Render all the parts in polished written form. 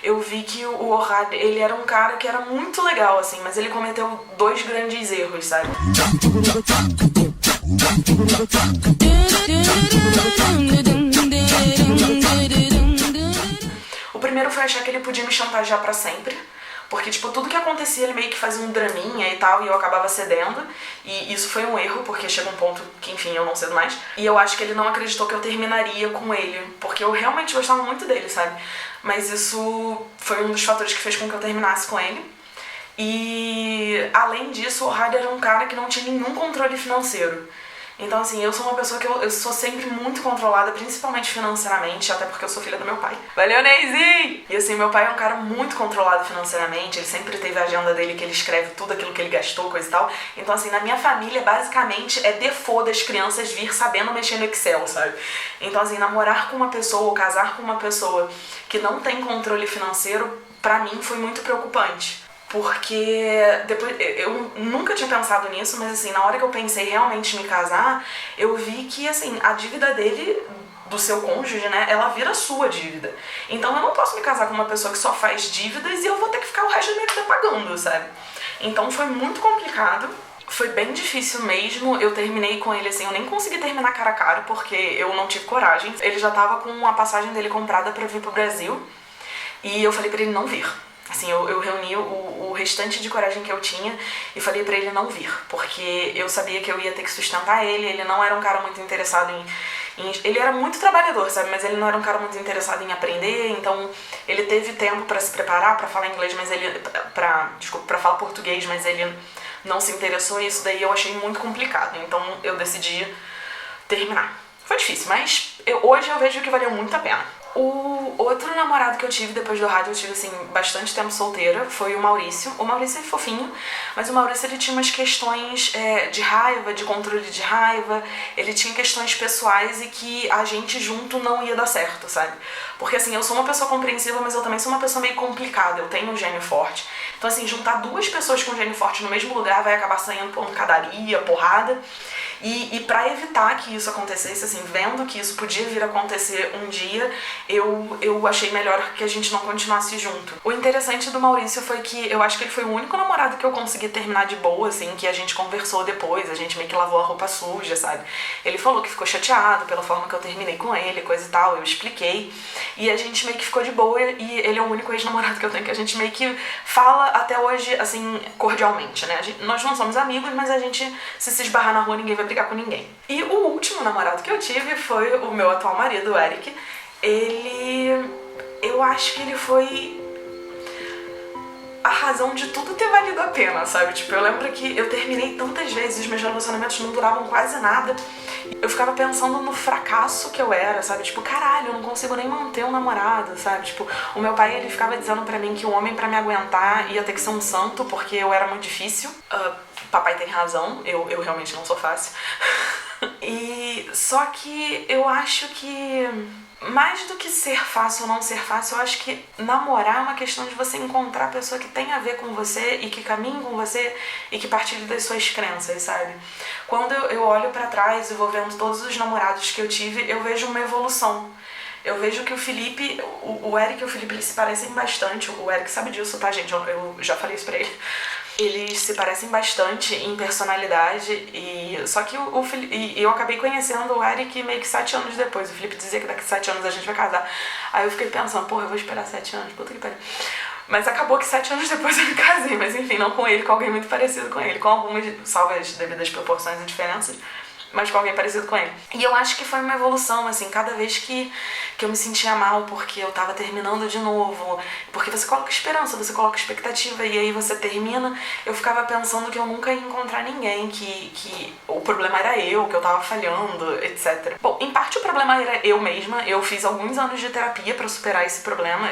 eu vi que o Ohad, ele era um cara que era muito legal, assim, mas ele cometeu 2 grandes erros, sabe? O primeiro foi achar que ele podia me chantagear pra sempre. Porque, tipo, tudo que acontecia ele meio que fazia um draminha e tal, e eu acabava cedendo. E isso foi um erro, porque chega um ponto que, enfim, eu não cedo mais. E eu acho que ele não acreditou que eu terminaria com ele, porque eu realmente gostava muito dele, sabe? Mas isso foi um dos fatores que fez com que eu terminasse com ele. E, além disso, o Ohad era um cara que não tinha nenhum controle financeiro. Então, assim, eu sou uma pessoa que eu sou sempre muito controlada, principalmente financeiramente, até porque eu sou filha do meu pai. Valeu, Neizinho! E, assim, meu pai é um cara muito controlado financeiramente, ele sempre teve a agenda dele que ele escreve tudo aquilo que ele gastou, coisa e tal. Então, assim, na minha família, basicamente, é default das crianças vir sabendo mexer no Excel, sabe? Então, assim, namorar com uma pessoa ou casar com uma pessoa que não tem controle financeiro, pra mim, foi muito preocupante. Porque depois, eu nunca tinha pensado nisso, mas assim, na hora que eu pensei realmente em me casar, eu vi que assim, a dívida dele, do seu cônjuge, né, ela vira sua dívida. Então eu não posso me casar com uma pessoa que só faz dívidas e eu vou ter que ficar o resto da minha vida pagando, sabe? Então foi muito complicado. Foi bem difícil mesmo, eu terminei com ele assim, eu nem consegui terminar cara a cara porque eu não tive coragem. Ele já tava com a passagem dele comprada pra vir pro Brasil e eu falei pra ele não vir. Assim, eu reuni o restante de coragem que eu tinha e falei pra ele não vir, porque eu sabia que eu ia ter que sustentar ele não era um cara muito interessado ele era muito trabalhador, sabe, mas ele não era um cara muito interessado em aprender, então ele teve tempo pra se preparar, pra falar inglês, mas ele, pra falar português, mas ele não se interessou e isso daí eu achei muito complicado, então eu decidi terminar. Foi difícil, mas hoje eu vejo que valeu muito a pena. O outro namorado que eu tive depois do rádio, eu tive assim, bastante tempo solteira, foi o Maurício. O Maurício é fofinho, mas o Maurício ele tinha umas questões de raiva, de controle de raiva, ele tinha questões pessoais e que a gente junto não ia dar certo, sabe? Porque assim, eu sou uma pessoa compreensiva, mas eu também sou uma pessoa meio complicada, eu tenho um gênio forte. Então assim, juntar 2 pessoas com gênio forte no mesmo lugar vai acabar saindo pancadaria, porrada. E pra evitar que isso acontecesse, assim, vendo que isso podia vir a acontecer um dia, eu achei melhor que a gente não continuasse junto. O interessante do Maurício foi que eu acho que ele foi o único namorado que eu consegui terminar de boa, assim, que a gente conversou depois, a gente meio que lavou a roupa suja, sabe? Ele falou que ficou chateado pela forma que eu terminei com ele, coisa e tal, eu expliquei. E a gente meio que ficou de boa e ele é o único ex-namorado que eu tenho que a gente meio que fala até hoje, assim, cordialmente, né? Nós não somos amigos, mas a gente, se esbarrar na rua, ninguém vai brigar com ninguém. E o último namorado que eu tive foi o meu atual marido, o Eric. Eu acho que ele foi a razão de tudo ter valido a pena, sabe? Tipo, eu lembro que eu terminei tantas vezes, os meus relacionamentos não duravam quase nada. Eu ficava pensando no fracasso que eu era, sabe? Tipo, caralho, eu não consigo nem manter um namorado, sabe? Tipo, o meu pai, ele ficava dizendo pra mim que o homem pra me aguentar ia ter que ser um santo, porque eu era muito difícil. Papai tem razão, eu realmente não sou fácil. E só que eu acho que mais do que ser fácil ou não ser fácil, eu acho que namorar é uma questão de você encontrar a pessoa que tem a ver com você e que caminhe com você e que partilhe das suas crenças, sabe? Quando eu olho pra trás e vou vendo todos os namorados que eu tive, eu vejo uma evolução. Eu vejo que o Felipe, o Eric e o Felipe, eles se parecem bastante. O Eric sabe disso, tá, gente? Eu já falei isso pra ele. Eles se parecem bastante em personalidade, só que eu acabei conhecendo o Eric meio que 7 anos depois. O Felipe dizia que daqui a 7 anos a gente vai casar. Aí eu fiquei pensando, porra, eu vou esperar 7 anos, puta que pariu. Mas acabou que 7 anos depois eu me casei, mas enfim, não com ele, com alguém muito parecido com ele, com algumas, salvo as devidas proporções e diferenças, mas com alguém parecido com ele. E eu acho que foi uma evolução, assim, cada vez que eu me sentia mal porque eu tava terminando de novo, porque você coloca esperança, você coloca expectativa e aí você termina, eu ficava pensando que eu nunca ia encontrar ninguém, que o problema era eu, que eu tava falhando, etc. Bom, em parte o problema era eu mesma, eu fiz alguns anos de terapia pra superar esse problema,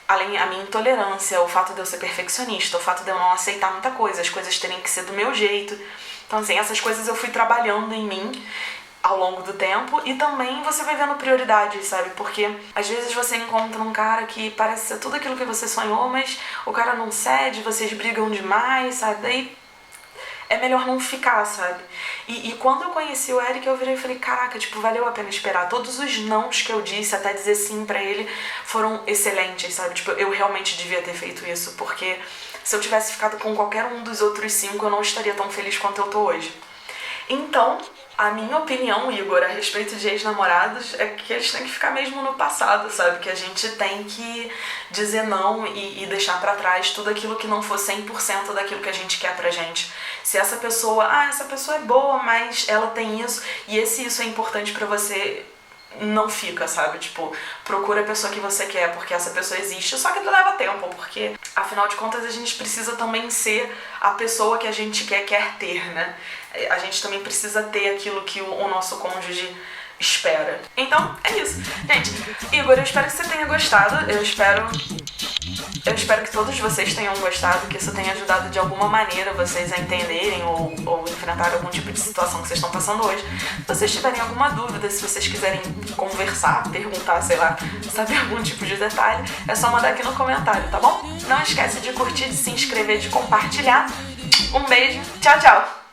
além a minha intolerância, o fato de eu ser perfeccionista, o fato de eu não aceitar muita coisa, as coisas terem que ser do meu jeito. Então, assim, essas coisas eu fui trabalhando em mim ao longo do tempo e também você vai vendo prioridades, sabe? Porque às vezes você encontra um cara que parece ser tudo aquilo que você sonhou, mas o cara não cede, vocês brigam demais, sabe? Daí é melhor não ficar, sabe? E quando eu conheci o Eric, eu virei e falei, caraca, tipo, valeu a pena esperar. Todos os nãos que eu disse, até dizer sim pra ele, foram excelentes, sabe? Tipo, eu realmente devia ter feito isso, porque se eu tivesse ficado com qualquer um dos outros 5, eu não estaria tão feliz quanto eu tô hoje. Então, a minha opinião, Igor, a respeito de ex-namorados é que eles têm que ficar mesmo no passado, sabe? Que a gente tem que dizer não e deixar pra trás tudo aquilo que não for 100% daquilo que a gente quer pra gente. Se essa pessoa, essa pessoa é boa, mas ela tem isso, e isso é importante pra você, não fica, sabe? Tipo, procura a pessoa que você quer, porque essa pessoa existe, só que leva tempo, porque afinal de contas a gente precisa também ser a pessoa que a gente quer ter, né? A gente também precisa ter aquilo que o nosso cônjuge espera. Então, é isso. Gente, Igor, eu espero que você tenha gostado, eu espero que todos vocês tenham gostado, que isso tenha ajudado de alguma maneira vocês a entenderem ou enfrentar algum tipo de situação que vocês estão passando hoje. Se vocês tiverem alguma dúvida, se vocês quiserem conversar, perguntar, sei lá, saber algum tipo de detalhe, é só mandar aqui no comentário, tá bom? Não esquece de curtir, de se inscrever, de compartilhar. Um beijo, tchau, tchau!